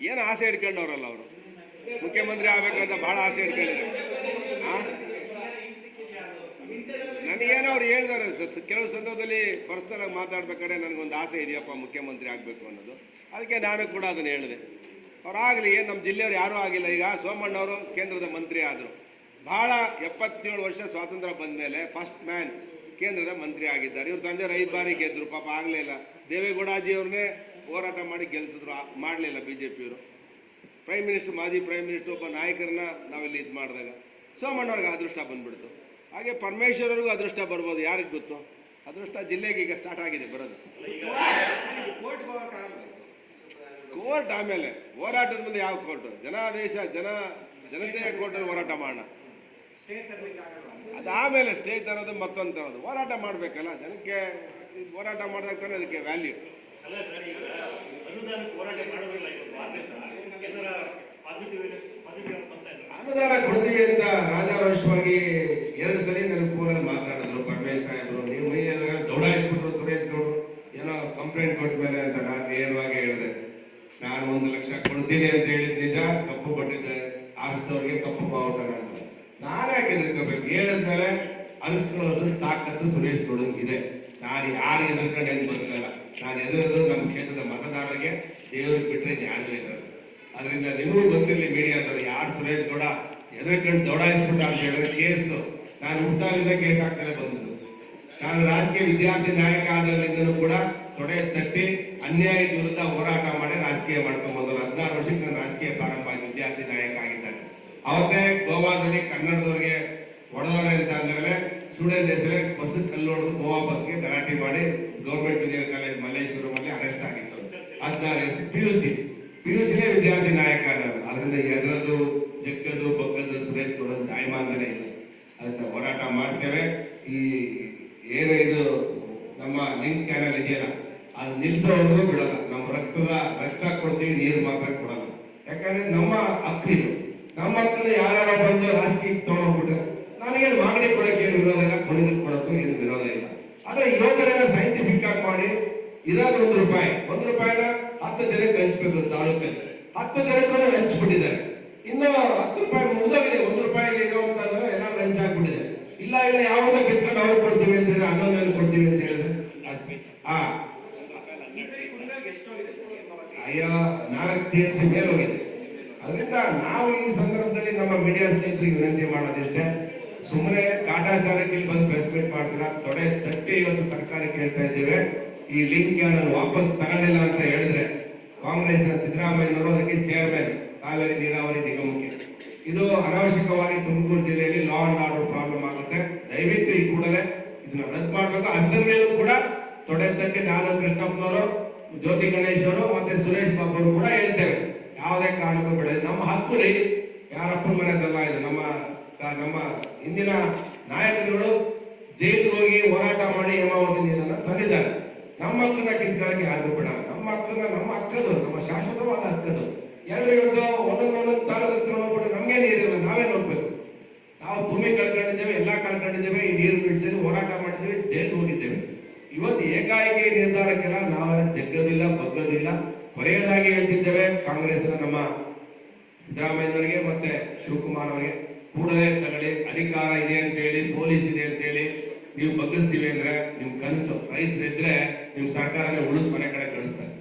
ಏನು ಆಸೆ ಇಟ್ಕೊಂಡವ್ರಲ್ಲ ಅವರು, ಮುಖ್ಯಮಂತ್ರಿ ಆಗ್ಬೇಕಂತ ಭಾಳ ಆಸೆ ಇಟ್ಕೊಂಡಿದ್ದಾರೆ. ನನಗೇನೋ ಅವ್ರು ಹೇಳಿದಾರೆ, ಕೆಲವು ಸಂದರ್ಭದಲ್ಲಿ ಪರ್ಸನಲ್ ಆಗಿ ಮಾತಾಡ್ಬೇಕಾದ್ರೆ ನನಗೊಂದು ಆಸೆ ಇದೆಯಪ್ಪ ಮುಖ್ಯಮಂತ್ರಿ ಆಗಬೇಕು ಅನ್ನೋದು. ಅದಕ್ಕೆ ನಾನು ಕೂಡ ಅದನ್ನು ಹೇಳಿದೆ. ಅವರಾಗಲಿ, ಏನು ನಮ್ಮ ಜಿಲ್ಲೆಯವ್ರು ಯಾರೂ ಆಗಿಲ್ಲ. ಈಗ ಸೋಮಣ್ಣವರು ಕೇಂದ್ರದ ಮಂತ್ರಿ ಆದರು, ಭಾಳ 77 ವರ್ಷ ಸ್ವಾತಂತ್ರ್ಯ ಬಂದ ಮೇಲೆ ಫಸ್ಟ್ ಮ್ಯಾನ್ ಕೇಂದ್ರದ ಮಂತ್ರಿ ಆಗಿದ್ದಾರೆ. ಇವ್ರ ತಂದೆಯವರು 5 ಬಾರಿ ಗೆದ್ದರು, ಪಾಪ ಆಗಲೇ ಇಲ್ಲ. ದೇವೇಗೌಡಾಜಿಯವ್ರನ್ನೇ ಹೋರಾಟ ಮಾಡಿ ಗೆಲ್ಲಿಸಿದ್ರು, ಮಾಡಲಿಲ್ಲ ಬಿ ಜೆ ಪಿಯವರು. ಪ್ರೈಮ್ ಮಿನಿಸ್ಟರ್, ಮಾಜಿ ಪ್ರೈಮ್ ಮಿನಿಸ್ಟರ್ ಒಬ್ಬ ನಾಯಕರನ್ನ ನಾವಿಲ್ಲಿ ಇದು ಮಾಡಿದಾಗ ಸೋಮಣ್ಣವ್ರಿಗೆ ಅದೃಷ್ಟ ಬಂದ್ಬಿಡ್ತು. ಹಾಗೆ ಪರಮೇಶ್ವರರಿಗೂ ಅದೃಷ್ಟ ಬರ್ಬೋದು, ಯಾರಿಗೆ ಗೊತ್ತು. ಅದೃಷ್ಟ ಜಿಲ್ಲೆಗೆ ಈಗ ಸ್ಟಾರ್ಟ್ ಆಗಿದೆ ಬರೋದು. ಕೋರ್ಟ್ ಆಮೇಲೆ ಹೋರಾಟದ ಮುಂದೆ ಯಾವ ಕೋರ್ಟು? ಜನಾದೇಶ, ಜನತೆಯ ಕೋರ್ಟಲ್ಲಿ ಹೋರಾಟ ಮಾಡೋಣ. ಅದಾಮೇಲೆ ಸ್ಟೇ ತರೋದು, ಮತ್ತೊಂದು ತರೋದು. ಹೋರಾಟ ಮಾಡಬೇಕಲ್ಲ, ಜನಕ್ಕೆ ಹೋರಾಟ ಮಾಡಿದಾಗ ತಾನೇ ಅದಕ್ಕೆ ವ್ಯಾಲ್ಯೂ. ಅನುದಾನ ಕೊಡ್ತೀವಿ ಅಂತ ರಾಜಾರೋಷವಾಗಿ 2 ಸಲ ನನಗೆ ಫೋನಲ್ಲಿ ಮಾತಾಡಿದ್ರು ಪರಮೇಶ್ ಸಾಹೇಬರು. ನೀವು ಮೈಯಾಗ ದೌಡಾಯಿಸ್ಬಿಟ್ರು ಸುರೇಶ್ ಗೌಡರು, ಏನೋ ಕಂಪ್ಲೇಂಟ್ ಕೊಟ್ಟ ಮೇಲೆ ಅಂತ. ನಾನು ನೇರವಾಗಿ ಹೇಳಿದೆ, ನಾನು 1 ಲಕ್ಷ ಕೊಡ್ತೀನಿ ಅಂತ ಹೇಳಿದ್ ನಿಜ, ಕಪ್ಪು ಕೊಟ್ಟಿದ್ದೆ ಆರಿಸಿದವ್ರಿಗೆ ಕಪ್ಪು ಬಾವುಟ ಅಂತ. ನಾನೇ ಹೆದರ್ಕೋಬೇಕು? ಹೇಳಿದ್ಮೇಲೆ ಅನಿಸ್ಕೊಳ್ಳೋಷ್ಟು ತಾಕತ್ತು ಸುರೇಶ್ ಗೌಡಂಗಿದೆ. ನಾನು ಯಾರು ಎದುರ್ಕೊಂಡು ಏನು ಬರಲಿಲ್ಲ. ನಾನು ಎದುರಿದ್ರು ನಮ್ಮ ಕ್ಷೇತ್ರದ ಮತದಾರರಿಗೆ, ದೇವ್ರಿಗೆ ಬಿಟ್ಟರೆ ಯಾರು ಇರೋದು. ಅದರಿಂದ ನಿಮಗೂ ಗೊತ್ತಿರಲಿ ಮೀಡಿಯಾದವರು, ಯಾರು ಸುರೇಶ್ ಗೌಡ ಎದುರ್ಕೊಂಡು ದೌಡಾಯಿಸ್ಬಿಟ್ಟ ಅಂತ ಹೇಳಿದ್ರೆ ಕೇಸು, ನಾನು ಹುಟ್ಟಾಗಿದ್ದ ಕೇಸ್ ಆಗ್ತಾನೆ ಬಂದಿದ್ದು. ನಾನು ರಾಜಕೀಯ ವಿದ್ಯಾರ್ಥಿ ನಾಯಕ ಆದಾಗಲಿಂದಲೂ ಕೂಡ ತೊಡೆ ತಟ್ಟಿ ಅನ್ಯಾಯದ ವಿರುದ್ಧ ಹೋರಾಟ ಮಾಡಿ ರಾಜಕೀಯ ಮಾಡ್ಕೊಂಡ್ಬಂದ್ರು. 16 ವರ್ಷಕ್ಕೆ ನಾನು ರಾಜಕೀಯ ಪ್ರಾರಂಭ ಆಗಿ ವಿದ್ಯಾರ್ಥಿ ನಾಯಕ ಆಗಿದ್ದಾನೆ. ಅವತ್ತೇ ಗೋವಾದಲ್ಲಿ ಕನ್ನಡದವ್ರಿಗೆ ಹೊಡೆದವ್ರೆ ಅಂತ ಅಂದಮೇಲೆ ಸ್ಟೂಡೆಂಟ್ ಹೆಸರೇ ಬಸ್ ಕಲ್ಲು ಹೊಡೆದು ಗೋವಾ ಬಸ್ಗೆ ಗಲಾಟೆ ಮಾಡಿ ಗೌರ್ಮೆಂಟ್ ಇಂಜಿನಿಯರ್ ಕಾಲೇಜ್ ಮಲ್ಲೇಶ್ವರಮಲ್ಲಿ ಅರೆಸ್ಟ್ ಆಗಿತ್ತು. 16 PUC ವಿದ್ಯಾರ್ಥಿ ನಾಯಕ ನಾನು. ಅದರಿಂದ ಎದುರದು, ಜಗ್ಗದು, ಬಗ್ಗದು ಸುರೇಶ್ ಗೌಡ ಜಾಯಮಾನನೇ ಇಲ್ಲ. ಅದನ್ನ ಹೋರಾಟ ಮಾಡ್ತೇವೆ. ಈ ಏನು ಇದು ನಮ್ಮ ಲಿಂಕ್ ಕ್ಯಾನಲ್ ಇದೆಯಲ್ಲ, ಅದು ನಿಲ್ಸೋವರೆಗೂ ಬಿಡಲ್ಲ. ನಮ್ಮ ರಕ್ತ ಕೊಡ್ತೀವಿ, ನೀರು ಮಾತ್ರ ಕೊಡಲ್ಲ. ಯಾಕಂದ್ರೆ ನಮ್ಮ ಹಕ್ಕು ಇದು. ನಮ್ಮ ಹಕ್ಕನ್ನು ಯಾರು ಬಂದು ರಾಜಕೀಯಕ್ಕೆ ತಗೊಂಡೋಗ್ಬಿಟ್ರೆ ನನಗೇನು ಮಾಗಡಿ ಕೊಡೋಕೆ ಏನು ವಿರೋಧ ಇಲ್ಲ, ಕೊಡೋದಕ್ಕೆ ಕೊಡೋಕ್ಕೂ ಏನು ವಿರೋಧ ಇಲ್ಲ. ಆದ್ರೆ ಯೋಜನೆನ ಸೈಂಟಿಫಿಕ್ ಆಗಿ ಮಾಡಿ ಇರೋದು ₹1 ರೂಪಾಯಿನ 10 ಜನಕ್ಕೆ ಹಂಚ್ಬೇಕು. ತಾಲೂಕಲ್ಲಿ 10 ಜನಕ್ಕೂ ಹಂಚ್ಬಿಟ್ಟಿದ್ದಾರೆ. ಇನ್ನು 10 ರೂಪಾಯಿ ಮುಗಿದೋಗಿದೆ. ₹1 ಇರುವಂತಂದ್ರೆ ಎಲ್ಲ ಹಂಚಾಗ್ಬಿಟ್ಟಿದೆ. ಇಲ್ಲ ಯಾವಾಗ ಕಿತ್ಕೊಂಡು ಅವ್ರು ಕೊಡ್ತೀವಿ ಅಂತ ಹೇಳಿದ್ರೆ, 11 ಕೊಡ್ತೀವಿ ಅಂತ ಹೇಳಿದ್ರೆ, ಅಯ್ಯೋ 4 TMC ಮೇಲೆ ಹೋಗಿದೆ. ಅದರಿಂದ ನಾವು ಈ ಸಂದರ್ಭದಲ್ಲಿ ನಮ್ಮ ಮೀಡಿಯಾ ಸ್ನೇಹಿತರಿಗೆ ವಿನಂತಿ ಮಾಡೋದಿಷ್ಟೇ, ಸುಮ್ಮನೆ ಕಾಟಾಚಾರಕ್ಕೆ ಬಂದು ಪ್ರೆಸ್ ಮೀಟ್ ಮಾಡ್ತೀರಾ, ತೊಡೆ ತಟ್ಟಿ ಇವತ್ತು ಸರ್ಕಾರಕ್ಕೆ ಹೇಳ್ತಾ ಇದ್ದೇವೆ, ಈ ಲಿಂಕ್ ನಾನು ವಾಪಸ್ ತಗೊಂಡಿಲ್ಲ ಅಂತ ಹೇಳಿದ್ರೆ ಕಾಂಗ್ರೆಸ್ನ ಸಿದ್ದರಾಮಯ್ಯನವರು ಅದಕ್ಕೆ ಚೇರ್ಮನ್ ಕಾವೇರಿ ನೀರಾವರಿ ನಿಗಮಕ್ಕೆ. ಇದು ಅನಾವಶ್ಯಕವಾಗಿ ತುಮಕೂರು ಜಿಲ್ಲೆಯಲ್ಲಿ ಲಾ ಅಂಡ್ ಆರ್ಡರ್ ಪ್ರಾಬ್ಲಮ್ ಆಗುತ್ತೆ. ದಯವಿಟ್ಟು ಈ ಕೂಡಲೇ ಇದನ್ನ ರದ್ದು ಮಾಡಬೇಕು. ಅಸೆಂಬ್ಲಿಯಲ್ಲೂ ಕೂಡ ತೊಡೆ ತಟ್ಟಿ ನಾನು, ಕೃಷ್ಣಪ್ಪನವರು, ಜ್ಯೋತಿ ಗಣೇಶ್ ಅವರು ಮತ್ತೆ ಸುರೇಶ್ ಬಾಬು ಅವರು ಕೂಡ ಹೇಳ್ತೇವೆ, ಯಾವುದೇ ಕಾರಣಕ್ಕೂ ಬೇಡ. ನಮ್ಮ ಹಕ್ಕು ರೀ, ಯಾರಪ್ಪನ ಮನೆಯದಲ್ಲ ಇದು. ನಮ್ಮ ಹಿಂದಿನ ನಾಯಕರುಗಳು ಜೈಲಿಗೆ ಹೋಗಿ ಹೋರಾಟ ಮಾಡಿ ಹೇಮಾವತಿ ನೀರನ್ನ ತಂದಿದ್ದಾರೆ. ನಮ್ಮ ಹಕ್ಕನ್ನ ಕಿತ್ಕೊಳ್ಳಕ್ಕೆ ಯಾರಿಗೂ ಬೇಡ. ನಮ್ಮ ಹಕ್ಕದು, ನಮ್ಮ ಶಾಶ್ವತವಾದ ಹಕ್ಕದು. ಎಲ್ಲರೂ ಇವತ್ತು ಒಂದೊಂದು ತಾಲೂಕು ಹೋಗ್ಬಿಟ್ಟು ನಮ್ಗೆ ನೀರಿಲ್ಲ, ನಾವೇ ನೋಡ್ಬೇಕು. ನಾವು ಭೂಮಿ ಕಳ್ಕೊಂಡಿದ್ದೇವೆ, ಎಲ್ಲ ಕಳ್ಕೊಂಡಿದ್ದೇವೆ, ಈ ನೀರು ಬಿಡಿಸಿದ್ದೇವೆ, ಹೋರಾಟ ಮಾಡಿದ್ದೇವೆ, ಜೈಲಿಗೆ ಹೋಗಿದ್ದೇವೆ. ಇವತ್ತು ಏಕಾಏಕಿ ನಿರ್ಧಾರಕ್ಕೆಲ್ಲ ನಾವೆಲ್ಲ ಜಗ್ಗದಿಲ್ಲ, ಬಗ್ಗದಿಲ್ಲ. ಕೊನೆಯದಾಗಿ ಹೇಳ್ತಿದ್ದೇವೆ, ಕಾಂಗ್ರೆಸ್ನ ನಮ್ಮ ಸಿದ್ದರಾಮಯ್ಯನವರಿಗೆ ಮತ್ತೆ ಶಿವಕುಮಾರ್ ಅವರಿಗೆ ಕೂಡಲೇ ತಗೊಳ್ಳಿ. ಅಧಿಕಾರ ಇದೆ ಅಂತೇಳಿ, ಪೊಲೀಸ್ ಇದೆ ಅಂತೇಳಿ ನೀವು ಬಗ್ಗಿಸ್ತೀವಿ ಅಂದ್ರೆ ನಿಮ್ ಕನಸು. ರೈತರಿದ್ರೆ ನಿಮ್ ಸರ್ಕಾರನೇ ಉಳಿಸ್ ಮನೆ ಕಡೆ ಕಳಿಸ್ತಾರೆ.